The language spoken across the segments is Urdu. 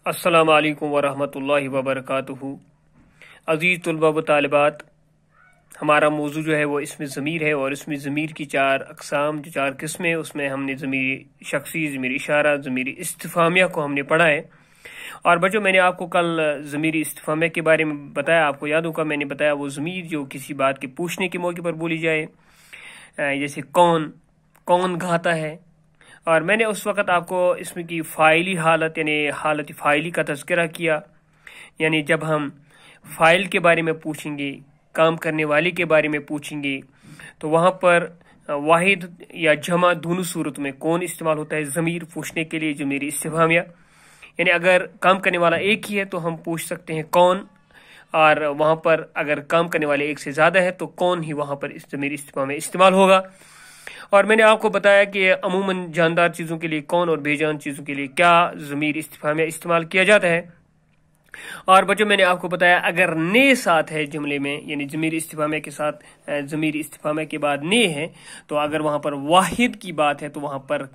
السلام علیکم ورحمۃ اللہ وبرکاتہ۔ عزیز طلباء و طالبات، ہمارا موضوع جو ہے وہ اسم ضمیر ہے، اور اسم ضمیر کی چار اقسام، جو چار قسمیں، اس میں ہم نے ضمیر شخصی، ضمیر اشارہ، ضمیر استفہامیہ کو ہم نے پڑھا ہے۔ اور بچوں، میں نے آپ کو کل ضمیر استفہامیہ کے بارے میں بتایا، آپ کو یاد ہوگا میں نے بتایا وہ ضمیر جو کسی بات کے پوچھنے کے موقع پر بولی جائے، جیسے کون گاتا ہے۔ اور میں نے اس وقت آپ کو اس میں کی فاعلی حالت یعنی حالت فاعلی کا تذکرہ کیا، یعنی جب ہم فاعل کے بارے میں پوچھیں گے، کام کرنے والے کے بارے میں پوچھیں گے، تو وہاں پر واحد یا جمع دونوں صورت میں کون استعمال ہوتا ہے ضمیر پوچھنے کے لیے، ضمیر استفہامیہ۔ یعنی اگر کام کرنے والا ایک ہی ہے تو ہم پوچھ سکتے ہیں کون، اور وہاں پر اگر کام کرنے والے ایک سے زیادہ ہے تو کون ہی وہاں پر ضمیر استفہامیہ استعمال ہوگا۔ اور میں نے آپ کو بتایا کہ عموماً جاندار چیزوں کے لیے کون اور بے جان چیزوں کے لیے کیا ضمیر استفہامیہ استعمال کیا جاتا ہے۔ اور بچوں، میں نے آپ کو بتایا اگر نے ساتھ ہے جملے میں، یعنی ضمیر استفہامیہ کے ساتھ ضمیر استفہامیہ کے بعد نے ہے، تو اگر وہاں پر واحد کی بات ہے تو وہاں پر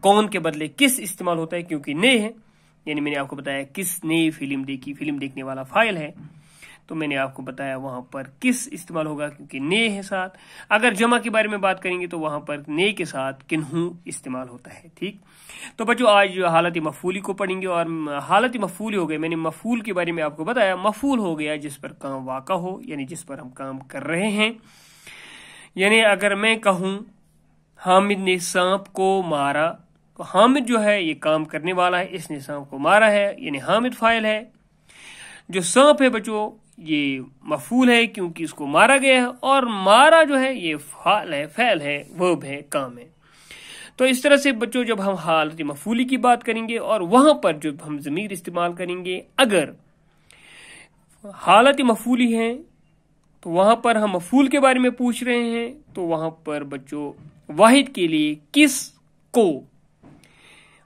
کون کے بدلے کس استعمال ہوتا ہے، کیونکہ نے ہے۔ یعنی میں نے آپ کو بتایا کس نے فلم دیکھی، فلم دیکھنے والا فاعل ہے، تو میں نے آپ کو بتایا وہاں پر کس استعمال ہوگا کیونکہ نے ہے ساتھ۔ اگر جمع کے بارے میں بات کریں گے تو وہاں پر نے کے ساتھ کنہوں استعمال ہوتا ہے۔ ٹھیک، تو بچوں آج حالت مفعولی کو پڑھیں گے، اور حالت مفعولی ہو گئے، میں نے مفعول کے بارے میں آپ کو بتایا، مفعول ہو گیا جس پر کام واقع ہو، یعنی جس پر ہم کام کر رہے ہیں۔ یعنی اگر میں کہوں حامد نے سانپ کو مارا، تو حامد جو ہے یہ کام کرنے والا ہے، اس نے سانپ کو مارا ہے، یعنی حامد فاعل ہے۔ جو سانپ ہے بچوں یہ مفعول ہے کیونکہ اس کو مارا گیا ہے، اور مارا جو ہے یہ فعل ہے، ورب ہے، کام ہے۔ تو اس طرح سے بچوں جب ہم حالت مفعولی کی بات کریں گے اور وہاں پر جب ہم ضمیر استعمال کریں گے، اگر حالت مفعولی ہے تو وہاں پر ہم مفعول کے بارے میں پوچھ رہے ہیں، تو وہاں پر بچوں واحد کے لیے کس کو،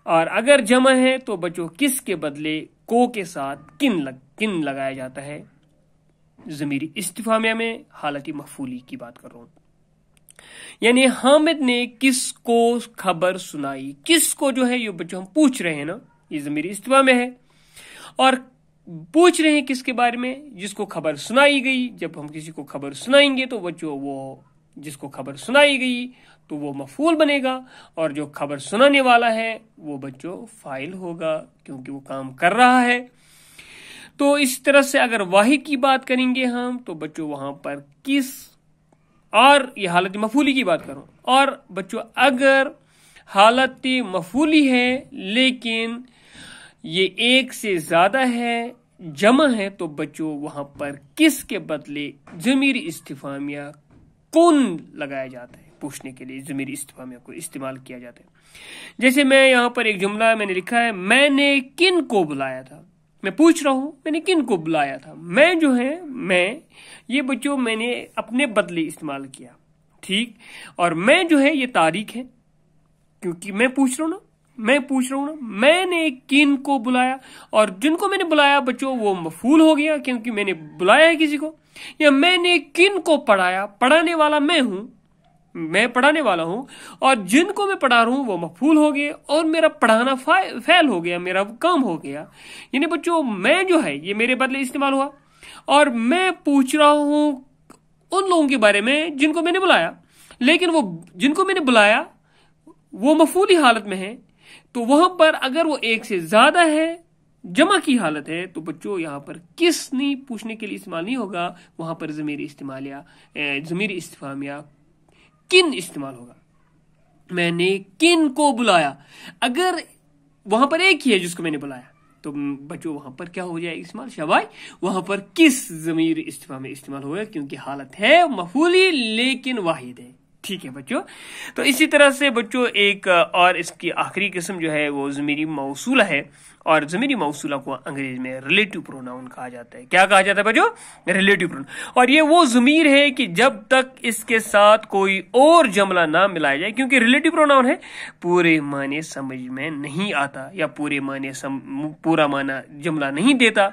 اور اگر جمع ہے تو بچوں کس کے بدلے کو کے ساتھ کن لگایا جاتا ہے۔ ضمیر استفہامیہ میں حالت مفعولی کی بات کر رہا ہوں، یعنی حامد نے کس کو خبر سنائی۔ کس کو جو ہے یہ بچوں ہم پوچھ رہے ہیں نا، یہ ضمیر استفہامیہ ہے، اور پوچھ رہے ہیں کس کے بارے میں، جس کو خبر سنائی گئی۔ جب ہم کسی کو خبر سنائیں گے تو بچوں وہ جس کو خبر سنائی گئی تو وہ مفعول بنے گا، اور جو خبر سنانے والا ہے وہ بچوں فاعل ہوگا کیونکہ وہ کام کر رہا ہے۔ تو اس طرح سے اگر واحد کی بات کریں گے ہم تو بچوں وہاں پر کس، اور یہ حالت مفعولی کی بات کروں، اور بچوں اگر حالت مفعولی ہے لیکن یہ ایک سے زیادہ ہے، جمع ہے، تو بچوں وہاں پر کس کے بدلے ضمیر استفہامیہ کون لگایا جاتا ہے، پوچھنے کے لیے ضمیر استفہامیہ کو استعمال کیا جاتا ہے۔ جیسے میں یہاں پر ایک جملہ میں نے لکھا ہے، میں نے کن کو بلایا تھا۔ میں پوچھ رہا ہوں میں نے کن کو بلایا تھا، میں جو ہے یہ بچوں میں نے اپنے بدلے استعمال کیا۔ ٹھیک، اور میں جو ہے یہ تاریخ ہے کیونکہ میں پوچھ رہا ہوں نا، میں نے کن کو بلایا، اور جن کو میں نے بلایا بچوں وہ مفعول ہو گیا کیونکہ میں نے بلایا ہے کسی کو۔ یا میں نے کن کو پڑھایا، پڑھانے والا میں ہوں، میں پڑھانے والا ہوں، اور جن کو میں پڑھا رہا ہوں وہ مفعول ہو گیا، اور میرا پڑھانا فعل ہو گیا، میرا کام ہو گیا۔ یعنی بچوں میں جو ہے یہ میرے بدلے استعمال ہوا، اور میں پوچھ رہا ہوں ان لوگوں کے بارے میں جن کو میں نے بلایا، لیکن وہ جن کو میں نے بلایا وہ مفعولی حالت میں ہے، تو وہاں پر اگر وہ ایک سے زیادہ ہے، جمع کی حالت ہے، تو بچوں یہاں پر کس نہیں پوچھنے کے لیے استعمال نہیں ہوگا، وہاں پر ضمیر استفہامیہ کن استعمال ہوگا۔ میں نے کن کو بلایا، اگر وہاں پر ایک ہی ہے جس کو میں نے بلایا تو بچوں وہاں پر کیا ہو جائے گا استعمال، شاباش، وہاں پر کس ضمیر استفہامیہ استعمال ہوگا کیونکہ حالت ہے مفعولی لیکن واحد ہے۔ ٹھیک ہے بچوں، تو اسی طرح سے بچوں ایک اور اس کی آخری قسم جو ہے وہ ضمیری موصولہ ہے، اور ضمیری موصولہ کو انگریزی میں ریلیٹو پروناؤن کہا جاتا ہے۔ کیا کہا جاتا ہے بچوں؟ Relative pronoun. اور یہ وہ ضمیر ہے کہ جب تک اس کے ساتھ کوئی اور جملہ نہ ملایا جائے، کیونکہ ریلیٹو پروناؤن ہے پورے معنی سمجھ میں نہیں آتا، یا پورا معنی جملہ نہیں دیتا۔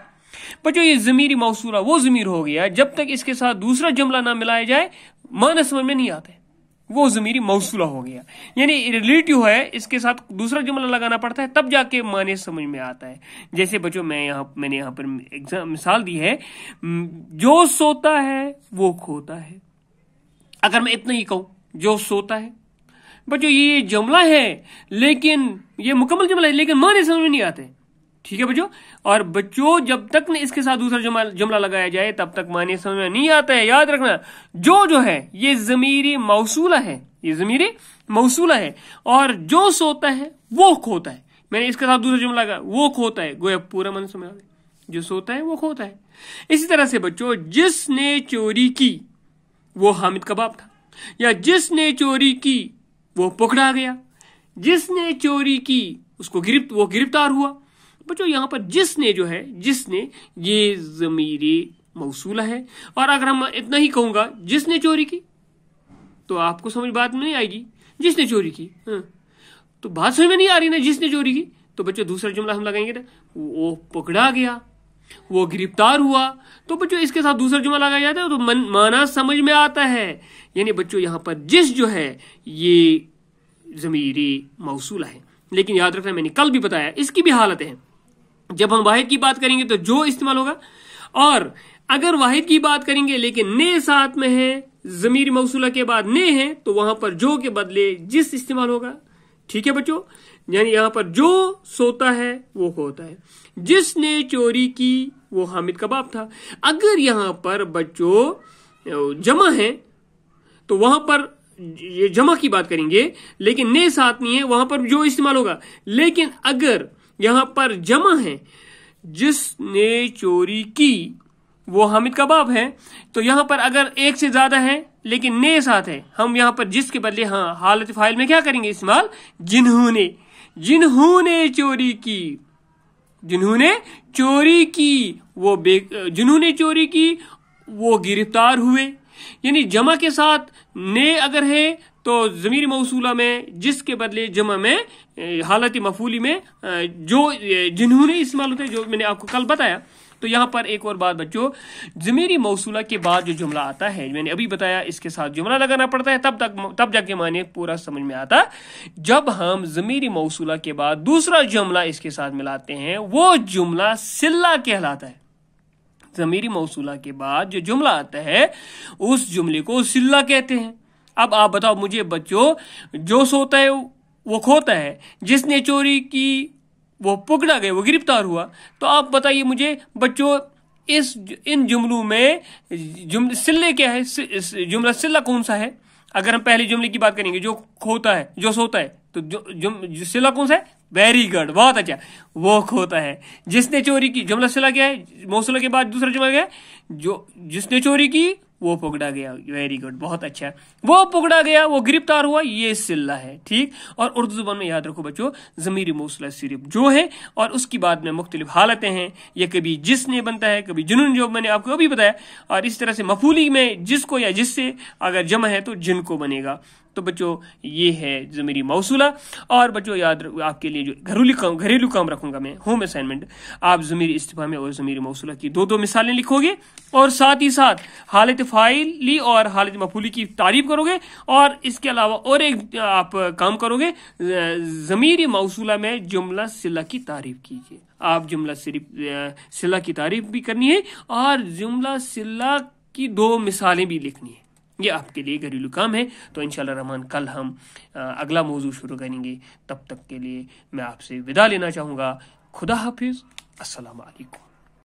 بچوں یہ ضمیری موصولہ وہ ضمیر ہو گیا جب تک اس کے ساتھ دوسرا جملہ نہ ملایا جائے معنی سمجھ میں نہیں آتا ہے۔ وہ ضمیری موصولہ ہو گیا، یعنی ریلیٹو ہے، اس کے ساتھ دوسرا جملہ لگانا پڑتا ہے تب جا کے معنی سمجھ میں آتا ہے۔ جیسے بچوں میں نے یہاں پر مثال دی ہے، جو سوتا ہے وہ کھوتا ہے۔ اگر میں اتنا ہی کہوں جو سوتا ہے، بچوں یہ جملہ ہے لیکن یہ مکمل جملہ ہے لیکن معنی سمجھ میں نہیں آتے، ٹھیک ہے بچوں۔ اور بچوں جب تک اس کے ساتھ دوسرا جملہ لگایا جائے تب تک معنی سمجھ میں نہیں آتا ہے۔ یاد رکھنا جو ہے یہ ضمیری موصولہ ہے، یہ ضمیری موصولہ ہے، اور جو سوتا ہے وہ کھوتا ہے۔ میں نے اس کے ساتھ دوسرا جملہ لگا، وہ کھوتا ہے، گویا پورا معنی سمجھ آ گیا، جو سوتا ہے وہ کھوتا ہے۔ اسی طرح سے بچوں جس نے چوری کی وہ حامد کا باپ تھا، یا جس نے چوری کی وہ پکڑا گیا، جس نے چوری کی اس کو وہ گرفتار ہوا۔ بچوں یہاں پر جس نے جو ہے، جس نے یہ ضمیری موصولہ ہے، اور اگر ہم اتنا ہی کہوں گا جس نے چوری کی تو آپ کو سمجھ بات میں نہیں آئے گی، جس نے چوری کی تو بات سمجھ میں نہیں آ رہی نا، جس نے چوری کی تو بچوں دوسرا جملہ ہم لگائیں گے نا، وہ پکڑا گیا، وہ گرفتار ہوا، تو بچوں اس کے ساتھ دوسرا جملہ لگایا جاتا ہے تو معنی سمجھ میں آتا ہے۔ یعنی بچوں یہاں پر جس جو ہے یہ ضمیری موصولہ ہے، لیکن یاد رکھنا میں نے کل بھی بتایا اس کی بھی حالتیں ہیں۔ جب ہم واحد کی بات کریں گے تو جو استعمال ہوگا، اور اگر واحد کی بات کریں گے لیکن نے ساتھ میں ہے، ضمیری موصولہ کے بعد نے ہے، تو وہاں پر جو کے بدلے جس استعمال ہوگا، ٹھیک ہے بچوں۔ یعنی یہاں پر جو سوتا ہے وہ کھوتا ہے، جس نے چوری کی وہ حامد کا باپ تھا۔ اگر یہاں پر بچوں جمع ہے تو وہاں پر یہ جمع کی بات کریں گے لیکن نے ساتھ نہیں ہے، وہاں پر جو استعمال ہوگا۔ لیکن اگر یہاں پر جمع ہے، جس نے چوری کی وہ حامد کا باپ ہے، تو یہاں پر اگر ایک سے زیادہ ہے لیکن نے ساتھ ہے، ہم یہاں پر جس کے بدلے حالت فاعل میں کیا کریں گے استعمال، جنہوں نے چوری کی، جنہوں نے چوری کی وہ گرفتار ہوئے۔ یعنی جمع کے ساتھ نے اگر ہے تو ضمیر موصولہ میں جس کے بدلے جمع میں حالت مفعولی میں جو جنہوں نے استعمال ہوتے ہیں، جو میں نے آپ کو کل بتایا۔ تو یہاں پر ایک اور بات بچوں، ضمیری موصولہ کے بعد جو جملہ آتا ہے، میں نے ابھی بتایا اس کے ساتھ جملہ لگانا پڑتا ہے تب جا کے معنی پورا سمجھ میں آتا۔ جب ہم ضمیری موصولہ کے بعد دوسرا جملہ اس کے ساتھ ملاتے ہیں وہ جملہ صلہ کہلاتا ہے۔ ضمیری موصولہ کے بعد جو جملہ آتا ہے اس جملے کو صلہ کہتے ہیں۔ اب آپ بتاؤ مجھے بچوں، جو سوتا ہے وہ کھوتا ہے، جس نے چوری کی وہ پکڑا گیا، وہ گرفتار ہوا، تو آپ بتائیے مجھے بچوں ان جملوں میں صلہ کیا ہے، جملہ صلہ کون سا ہے؟ اگر ہم پہلے جملے کی بات کریں گے جو کھوتا ہے، جو سوتا ہے، تو صلہ کون سا ہے؟ ویری گڈ، بہت اچھا، وہ کھوتا ہے۔ جس نے چوری کی، جملہ صلہ کیا ہے؟ موصولہ کے بعد دوسرا جملہ کیا ہے؟ جو جس نے چوری کی وہ پکڑا گیا، ویری گڈ، بہت اچھا، وہ پکڑا گیا، وہ گرفتار ہوا، یہ صلہ ہے، ٹھیک۔ اور اردو زبان میں یاد رکھو بچوں، ضمیری موصولہ صرف جو ہے اور اس کی بعد میں مختلف حالتیں ہیں، یہ کبھی جس نے بنتا ہے، کبھی جنون، جو میں نے آپ کو ابھی بتایا، اور اس طرح سے مفعولی میں جس کو یا جس سے اگر جمع ہے تو جن کو بنے گا۔ تو بچوں یہ ہے ضمیری موصولہ۔ اور بچوں یاد آپ کے لیے جو گھریلو کام رکھوں گا میں، ہوم اسائنمنٹ، آپ ضمیری استفہامی اور ضمیری موصولہ کی دو مثالیں لکھو گے، اور ساتھ ہی ساتھ حالت فاعلی اور حالت مفعولی کی تعریف کرو گے، اور اس کے علاوہ اور ایک آپ کام کرو گے، ضمیری موصولہ میں جملہ صلہ کی تعریف کیجیے۔ آپ جملہ صرف صلہ کی تعریف بھی کرنی ہے اور جملہ صلہ کی 2 مثالیں بھی لکھنی ہے۔ یہ آپ کے لیے گھریلو کام ہے۔ تو انشاءاللہ الرحمن کل ہم اگلا موضوع شروع کریں گے۔ تب تک کے لیے میں آپ سے وداع لینا چاہوں گا۔ خدا حافظ، السلام علیکم۔